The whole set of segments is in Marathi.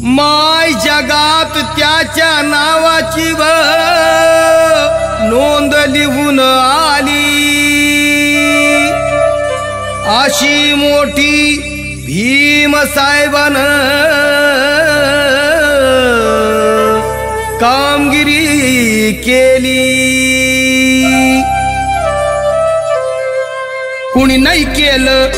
माय जगात त्याच्या नावाची नोंद लिहून आली, अशी मोठी भीम साहेबानं कामगिरी केली। कुणी नाही केलं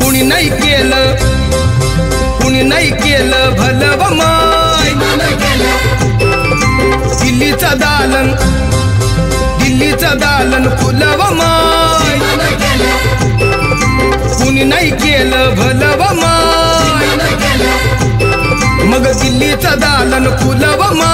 कुणी नाही केलं भलं व माय। दिल्लीचं दालन फुलं व माय। कुणी नाही केलं भलं व माय, मग दिल्लीचं दालन फुलं व माय।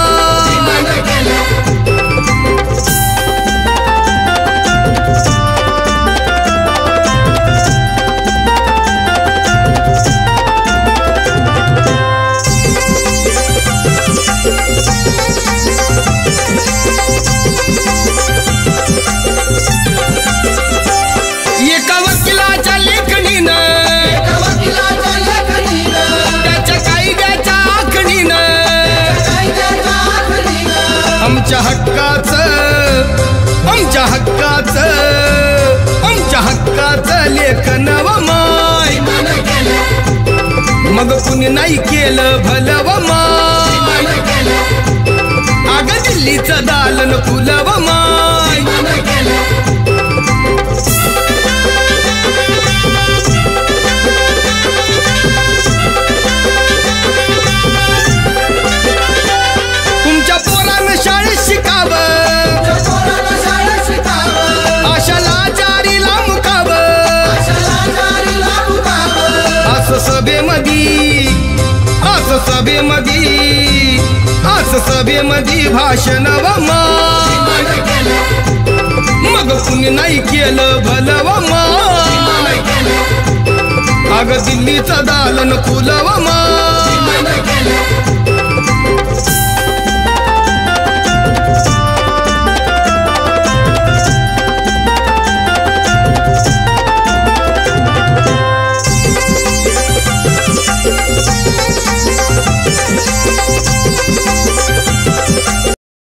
एका वकिलाच्या लेखणीनं, त्याच्या कायद्याच्या आखणीनं, आमच्या हक्काचं लेखन व माय। मग कुणी नाही केलं भलं व माय, अगं दिल्लीचं दालन फुलं व माय। तुमच्या पोरानं शाळेत शिकावं, आशाला जारीला मुकावं, असं सभेमधी भाषण व माय। मग कुणी नाही केलं भलं व माय, अगं दिल्लीचं दालन फुलं व माय।